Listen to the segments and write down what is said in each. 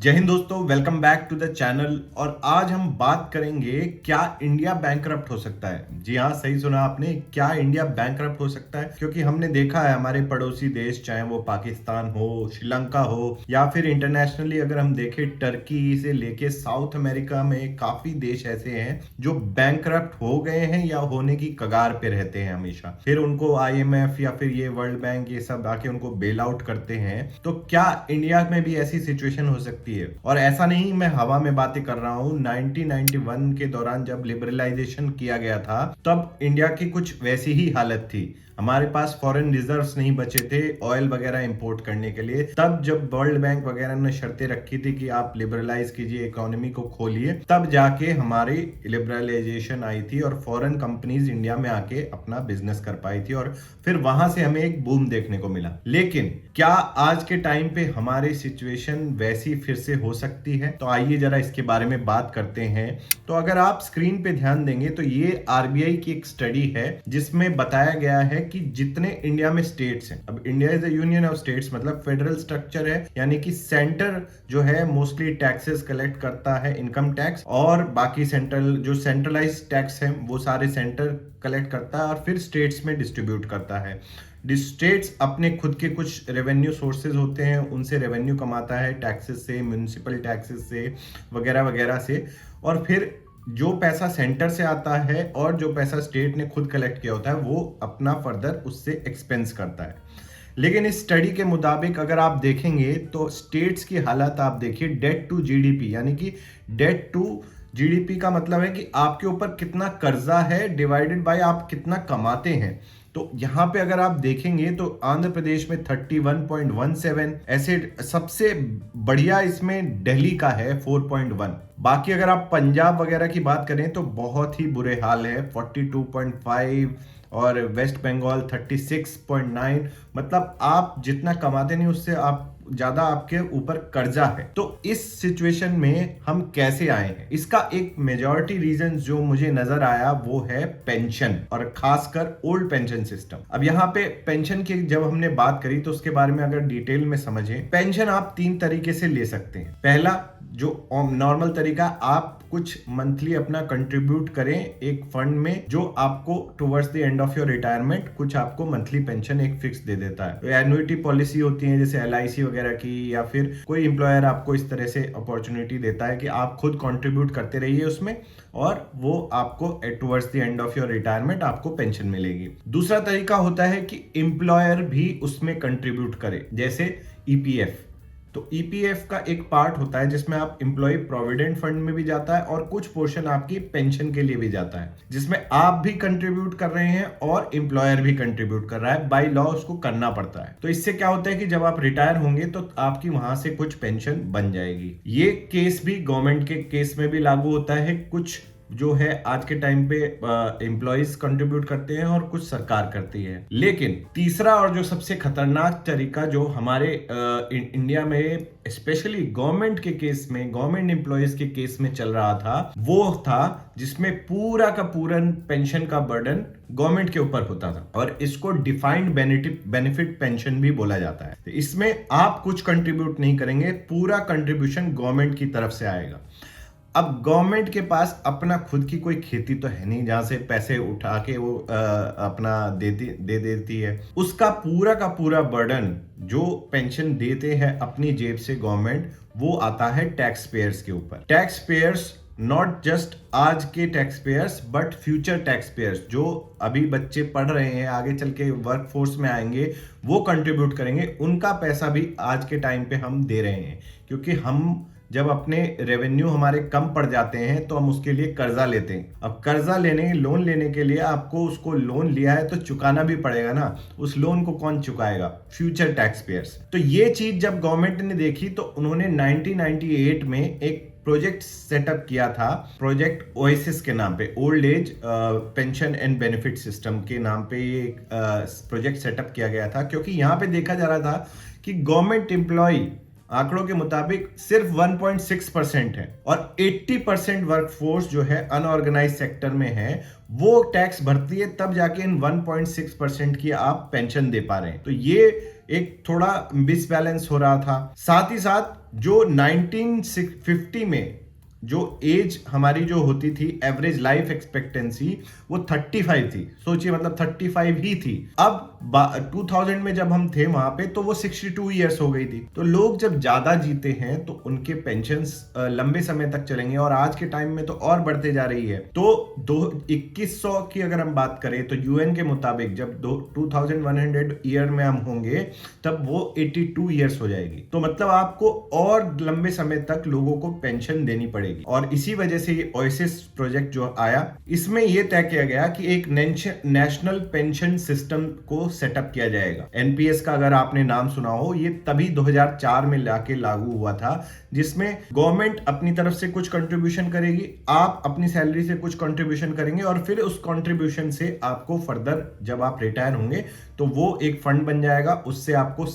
जय हिंद दोस्तों, welcome back to the channel. और आज हम बात करेंगे क्या इंडिया बैंकरप्ट हो सकता है। जी हाँ, सही सुना आपने, क्या इंडिया बैंकरप्ट हो सकता है। क्योंकि हमने देखा है हमारे पड़ोसी देश, चाहे वो पाकिस्तान हो, श्रीलंका हो, या फिर इंटरनेशनली अगर हम देखें टर्की से लेके साउथ अमेरिका में काफी देश ऐसे हैं जो बैंकरप्ट हो गए हैं या होने की कगार पे रहते हैं हमेशा। फिर उनको IMF या फिर ये वर्ल्ड बैंक ये सब आके उनको बेल आउट करते हैं। तो क्या इंडिया में भी ऐसी सिचुएशन हो सकती है? और ऐसा नहीं मैं हवा में बातें कर रहा हूँ। 1991 के दौरान जब लिबरलाइजेशन किया गया था तब इंडिया की कुछ वैसी ही हालत थी। हमारे पास फॉरेन रिजर्व्स नहीं बचे थे ऑयल वगैरह इंपोर्ट करने के लिए। तब जब वर्ल्ड बैंक वगैरह ने शर्तें रखी थी कि आप लिबरलाइज कीजिए, इकोनॉमी को खोलिए, तब जाके हमारी लिबरलाइजेशन आई थी और फॉरेन कंपनीज इंडिया में आके अपना बिजनेस कर पाई थी और फिर वहां से हमें एक बूम देखने को मिला। लेकिन क्या आज के टाइम पे हमारी सिचुएशन वैसी फिर से हो सकती है? तो आइए जरा इसके बारे में बात करते हैं। तो अगर आप स्क्रीन पे ध्यान देंगे तो ये RBI की एक स्टडी है जिसमें बताया गया है कि जितने इंडिया में स्टेट्स हैं, अब India is a union of states, मतलब फेडरल स्ट्रक्चर है, यानी कि सेंटर जो है मोस्टली टैक्सेस कलेक्ट करता है, इनकम टैक्स, और बाकी सेंट्रल जो सेंट्रलाइज टैक्स है वो सारे सेंटर कलेक्ट करता है और फिर स्टेट्स में डिस्ट्रीब्यूट करता है। स्टेट्स अपने खुद के कुछ रेवेन्यू सोर्सेज होते हैं, उनसे रेवेन्यू कमाता है, टैक्सेस से, म्यूनिसिपल टैक्सेस से, वगैरह वगैरह से। और फिर जो पैसा सेंटर से आता है और जो पैसा स्टेट ने खुद कलेक्ट किया होता है वो अपना फर्दर उससे एक्सपेंस करता है। लेकिन इस स्टडी के मुताबिक अगर आप देखेंगे तो स्टेट्स की हालत आप देखिए, डेट टू GDP, यानी कि डेट टू GDP का मतलब है कि आपके ऊपर कितना कर्जा है डिवाइडेड बाय आप कितना कमाते हैं। तो यहाँ पे अगर आप देखेंगे तो आंध्र प्रदेश में 31.17, ऐसे सबसे बढ़िया इसमें दिल्ली का है 4.1। बाकी अगर आप पंजाब वगैरह की बात करें तो बहुत ही बुरे हाल है, 42.5, और वेस्ट बंगाल 36.9। मतलब आप जितना कमाते नहीं उससे आप ज्यादा आपके ऊपर कर्जा है। तो इस सिचुएशन में हम कैसे आए हैं, इसका एक मेजॉरिटी रीजन जो मुझे नजर आया वो है पेंशन, और खासकर ओल्ड पेंशन सिस्टम। अब यहाँ पे पेंशन की जब हमने बात करी तो उसके बारे में अगर डिटेल में समझें, पेंशन आप 3 तरीके से ले सकते हैं। पहला जो नॉर्मल तरीका, आप कुछ मंथली अपना कंट्रीब्यूट करें एक फंड में जो आपको towards the end of your retirement कुछ आपको मंथली पेंशन एक फिक्स दे देता है। तो एन्युइटी पॉलिसी होती है जैसे LIC वगैरह की, या फिर कोई एम्प्लॉयर आपको इस तरह से अपॉर्चुनिटी देता है कि आप खुद कंट्रीब्यूट करते रहिए उसमें और वो आपको towards the end of your retirement आपको पेंशन मिलेगी। दूसरा तरीका होता है कि एम्प्लॉयर भी उसमें कंट्रीब्यूट करे, जैसे EPF। तो EPF का एक पार्ट होता है जिसमें आप एम्प्लॉय प्रोविडेंट फंड में भी जाता है और कुछ पोर्शन आपकी पेंशन के लिए भी जाता है, जिसमें आप भी कंट्रीब्यूट कर रहे हैं और एम्प्लॉयर भी कंट्रीब्यूट कर रहा है। बाय लॉ उसको करना पड़ता है। तो इससे क्या होता है कि जब आप रिटायर होंगे तो आपकी वहां से कुछ पेंशन बन जाएगी। ये केस भी गवर्नमेंट के केस में भी लागू होता है। कुछ जो है आज के टाइम पे एम्प्लॉइज कंट्रीब्यूट करते हैं और कुछ सरकार करती है। लेकिन तीसरा और जो सबसे खतरनाक तरीका जो हमारे इंडिया में स्पेशली गवर्नमेंट के केस में, गवर्नमेंट एम्प्लॉइज के केस में चल रहा था, वो था जिसमें पूरा का पूरा पेंशन का बर्डन गवर्नमेंट के ऊपर होता था, और इसको डिफाइंड बेनिफिट पेंशन भी बोला जाता है। तो इसमें आप कुछ कंट्रीब्यूट नहीं करेंगे, पूरा कंट्रीब्यूशन गवर्नमेंट की तरफ से आएगा। अब गवर्नमेंट के पास अपना खुद की कोई खेती तो है नहीं जहां से पैसे उठा के वो अपना दे देती है। उसका पूरा का पूरा बर्डन जो पेंशन देते हैं अपनी जेब से गवर्नमेंट, वो आता है टैक्स पेयर्स के ऊपर। टैक्स पेयर्स नॉट जस्ट आज के tax payers but future tax payers, जो अभी बच्चे पढ़ रहे हैं, आगे चल के वर्क फोर्स में आएंगे, वो कंट्रीब्यूट करेंगे। उनका पैसा भी आज के टाइम पे हम दे रहे हैं, क्योंकि हम जब अपने रेवेन्यू हमारे कम पड़ जाते हैं तो हम उसके लिए कर्जा लेते हैं। अब कर्जा लोन लेने के लिए आपको उसको लोन लिया है तो चुकाना भी पड़ेगा ना। उस लोन को कौन चुकाएगा? Future tax payers. तो ये चीज जब गवर्नमेंट ने देखी तो उन्होंने 1998 में एक प्रोजेक्ट सेटअप किया था, प्रोजेक्ट ओएसिस के नाम पे, old age pension and benefit system के नाम पे ये प्रोजेक्ट सेटअप किया गया था। क्योंकि यहाँ पे देखा जा रहा था कि गवर्नमेंट एम्प्लॉय आंकड़ों के मुताबिक सिर्फ 1.6% है और 80% वर्कफोर्स जो है अनऑर्गेनाइज सेक्टर में है, वो टैक्स भरती है, तब जाके इन 1.6% की आप पेंशन दे पा रहे हैं। तो ये एक थोड़ा मिसबैलेंस हो रहा था। साथ ही साथ जो 1950 में जो एज हमारी जो होती थी, एवरेज लाइफ एक्सपेक्टेंसी, वो 35 थी। सोचिए, मतलब 35 ही थी। अब 2000 में जब हम थे वहां पे, तो वो 62 ईयर्स हो गई थी। तो लोग जब ज्यादा जीते हैं तो उनके पेंशन्स लंबे समय तक चलेंगे, और आज के टाइम में तो और बढ़ते जा रही है। तो 2100 की अगर हम बात करें तो यूएन के मुताबिक जब 2100 ईयर में हम होंगे, तब वो 82 ईयर्स हो जाएगी। तो मतलब आपको और लंबे समय तक लोगों को पेंशन देनी पड़ेगी। और इसी वजह से ये ओएसिस प्रोजेक्ट जो आया, इसमें यह तय किया गया कि एक नेशनल पेंशन सिस्टम को सेटअप किया जाएगा। एनपीएस का अगर आपने नाम सुना हो, ये तभी 2004 में लाके लागू हुआ था, जिसमें गवर्नमेंट अपनी तरफ से कुछ कंट्रीब्यूशन करेगी, आप अपनी सैलरी से कुछ कंट्रीब्यूशन करेंगे, और फिर उस कंट्रीब्यूशन से आपको फर्दर जब आप रिटायर होंगे तो वो एक फंड बन जाएगा। उससे आपको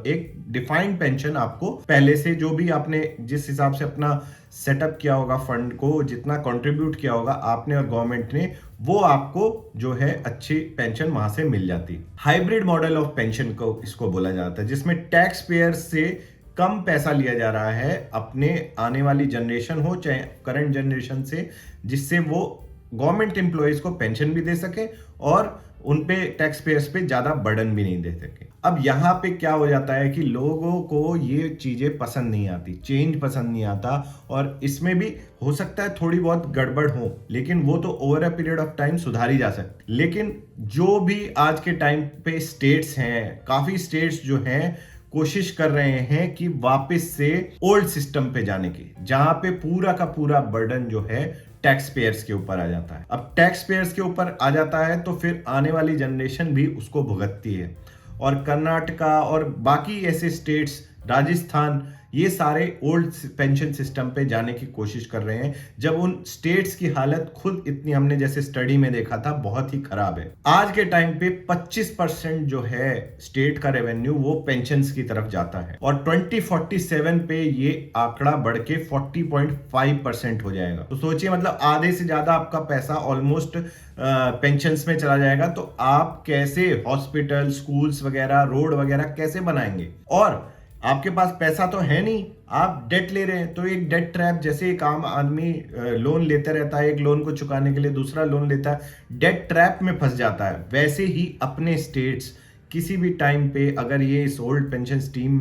एक डिफाइंड पेंशन, आपको पहले से जो भी आपने जिस हिसाब से अपना सेटअप किया होगा, फंड को जितना कंट्रीब्यूट किया होगा आपने और गवर्नमेंट ने, वो आपको जो है अच्छी पेंशन वहां से मिल जाती। हाइब्रिड मॉडल ऑफ पेंशन को इसको बोला जाता है, जिसमें टैक्स पेयर से कम पैसा लिया जा रहा है अपने आने वाली जनरेशन हो चाहे करंट जनरेशन से, जिससे वो गवर्नमेंट एम्प्लॉयज को पेंशन भी दे सके और उन पे टैक्स पेयर्स पे ज्यादा बर्डन भी नहीं दे सके। अब यहाँ पे क्या हो जाता है कि लोगों को ये चीजें पसंद नहीं आती, चेंज पसंद नहीं आता, और इसमें भी हो सकता है थोड़ी बहुत गड़बड़ हो, लेकिन वो तो over a period of time सुधारी जा सकती। लेकिन जो भी आज के टाइम पे स्टेट्स हैं, काफी स्टेट्स जो हैं कोशिश कर रहे हैं कि वापस से ओल्ड सिस्टम पे जाने की, जहां पे पूरा का पूरा बर्डन जो है टैक्स पेयर्स के ऊपर आ जाता है। अब टैक्स पेयर्स के ऊपर आ जाता है तो फिर आने वाली जनरेशन भी उसको भुगतती है। और कर्नाटका और बाकी ऐसे स्टेट्स, राजस्थान, ये सारे ओल्ड पेंशन सिस्टम पे जाने की कोशिश कर रहे हैं, जब उन स्टेट्स की हालत खुद इतनी, हमने जैसे स्टडी में देखा था, बहुत ही खराब है। आज के टाइम पे 25% जो है स्टेट का रेवेन्यू वो पेंशन्स की तरफ जाता है, और 2047 पे ये आंकड़ा बढ़ के 40.5% हो जाएगा। तो सोचिए, मतलब आधे से ज्यादा आपका पैसा ऑलमोस्ट पेंशन्स में चला जाएगा। तो आप कैसे हॉस्पिटल, स्कूल्स वगैरह, रोड वगैरह कैसे बनाएंगे? और आपके पास पैसा तो है नहीं, आप डेट ले रहे हैं। तो एक डेट ट्रैप, जैसे एक आम आदमी लोन लेता रहता है, एक लोन को चुकाने के लिए दूसरा लोन लेता है, डेट ट्रैप में फंस जाता है। वैसे ही अपने स्टेट्स किसी भी टाइम पे अगर ये इस ओल्ड पेंशन स्कीम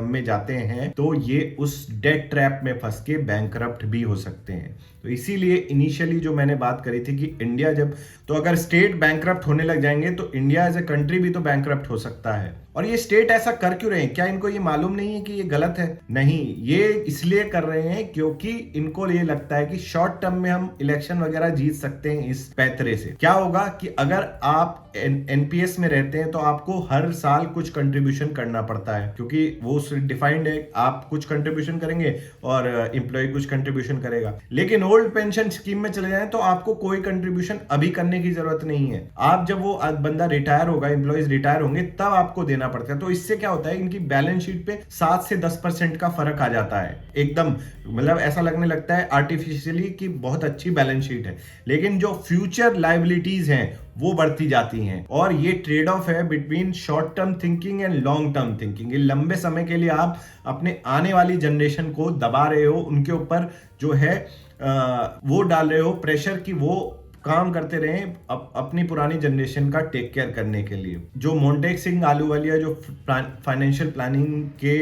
में जाते हैं तो ये उस डेट ट्रैप में फंस के बैंकरप्ट भी हो सकते हैं। तो इसीलिए इनिशियली जो मैंने बात करी थी कि इंडिया जब, तो अगर स्टेट बैंकरप्ट होने लग जाएंगे तो इंडिया एज ए कंट्री भी तो बैंकरप्ट हो सकता है। और ये स्टेट ऐसा कर क्यों रहे हैं? क्या इनको ये मालूम नहीं है कि ये गलत है? नहीं, ये इसलिए कर रहे हैं क्योंकि इनको ये लगता है कि शॉर्ट टर्म में हम इलेक्शन वगैरह जीत सकते हैं इस पैतरे से। क्या होगा कि अगर आप एनपीएस में रहते हैं तो आपको हर साल कुछ कंट्रीब्यूशन करना पड़ता है, क्योंकि वो डिफाइंड है, आप कुछ कंट्रीब्यूशन करेंगे और एम्प्लॉय कुछ कंट्रीब्यूशन करेगा। लेकिन ओल्ड पेंशन स्कीम में चले जाएं तो आपको कोई कंट्रीब्यूशन अभी करने की जरूरत नहीं है। आप जब वो बंदा रिटायर होगा, एम्प्लॉयज रिटायर होंगे, तब आपको देना पड़ता है। तो इससे क्या होता है, इनकी बैलेंस शीट पे 7 से 10% का फर्क आ जाता है एकदम, मतलब ऐसा लगने लगता है आर्टिफिशियली कि बहुत अच्छी बैलेंस शीट है। लेकिन जो फ्यूचर लायबिलिटीज हैं वो बढ़ती जाती हैं, और ये ट्रेड ऑफ है between short term thinking and long term thinking. ये लंबे समय के लिए आप अपने आने वाली जनरेशन को दबा रहे हो, उनके ऊपर जो है वो डाल रहे हो प्रेशर कि वो काम करते रहे अपनी पुरानी जनरेशन का टेक केयर करने के लिए। जो मोंटेक सिंह आलूवालिया जो फाइनेंशियल प्लानिंग के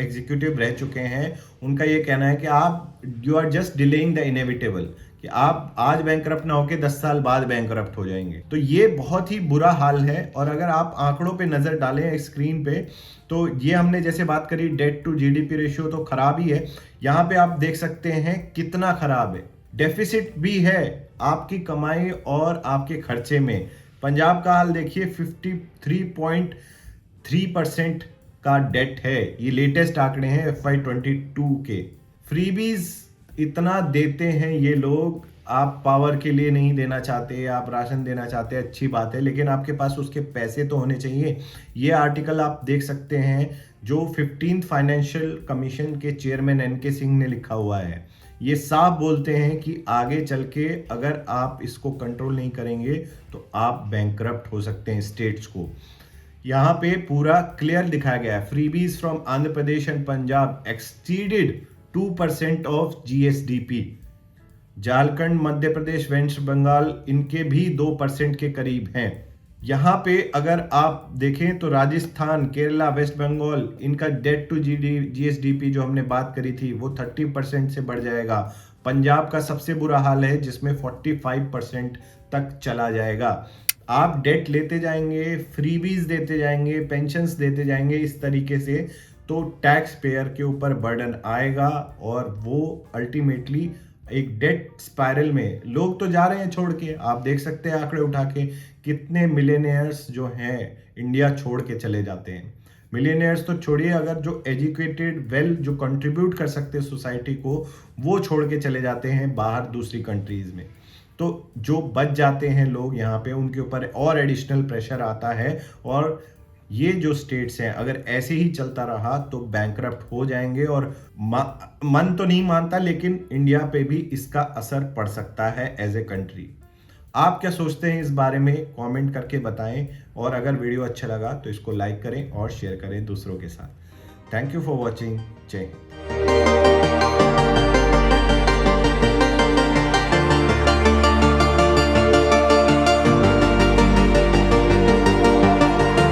एग्जीक्यूटिव रह चुके हैं, उनका ये कहना है कि आप you are just delaying the inevitable, कि आप आज बैंकरप्ट ना होके 10 साल बाद बैंकरप्ट हो जाएंगे। तो ये बहुत ही बुरा हाल है। और अगर आप आंकड़ों पे नजर डालें स्क्रीन पे, तो ये हमने जैसे बात करी डेट टू जीडीपी रेशियो तो खराब ही है। यहाँ पे आप देख सकते हैं कितना खराब है। डेफिसिट भी है आपकी कमाई और आपके खर्चे में। पंजाब का हाल देखिए, 53.3% का डेट है। ये लेटेस्ट आंकड़े हैं FY22 के। फ्रीबीज इतना देते हैं ये लोग, आप पावर के लिए नहीं देना चाहते, आप राशन देना चाहते हैं, अच्छी बात है, लेकिन आपके पास उसके पैसे तो होने चाहिए। ये आर्टिकल आप देख सकते हैं जो 15th फाइनेंशियल कमीशन के चेयरमैन NK सिंह ने लिखा हुआ है। ये साफ बोलते हैं कि आगे चल के अगर आप इसको कंट्रोल नहीं करेंगे तो आप बैंकरप्ट हो सकते हैं स्टेट्स को। यहाँ पे पूरा क्लियर दिखाया गया है, freebies from Andhra Pradesh and Punjab exceeded 2% of GSDP. Jharkhand, Madhya Pradesh, West Bengal इनके भी 2% के करीब हैं। यहाँ पे अगर आप देखें तो राजस्थान, केरला, वेस्ट बंगाल इनका डेट टू जीएसडीपी जो हमने बात करी थी वो 30% से बढ़ जाएगा। पंजाब का सबसे बुरा हाल है जिसमें 45% तक चला जाएगा। आप डेट लेते जाएंगे, फ्रीबीज देते जाएंगे, पेंशन्स देते जाएंगे इस तरीके से, तो टैक्स पेयर के ऊपर बर्डन आएगा और वो अल्टीमेटली एक डेट स्पाइरल में लोग तो जा रहे हैं छोड़ के। आप देख सकते हैं आंकड़े उठा के कितने मिलेनियर्स जो हैं इंडिया छोड़ के चले जाते हैं। मिलेनियर्स तो छोड़िए, अगर जो एजुकेटेड वेल जो कंट्रीब्यूट कर सकते हैं सोसाइटी को वो छोड़ के चले जाते हैं बाहर दूसरी कंट्रीज में। तो जो बच जाते हैं लोग यहाँ पे उनके ऊपर और एडिशनल प्रेशर आता है। और ये जो स्टेट्स हैं अगर ऐसे ही चलता रहा तो बैंकरप्ट हो जाएंगे। और मन तो नहीं मानता लेकिन इंडिया पे भी इसका असर पड़ सकता है एज ए कंट्री। आप क्या सोचते हैं इस बारे में कमेंट करके बताएं। और अगर वीडियो अच्छा लगा तो इसको लाइक करें और शेयर करें दूसरों के साथ। Thank you for watching. जय हिंद।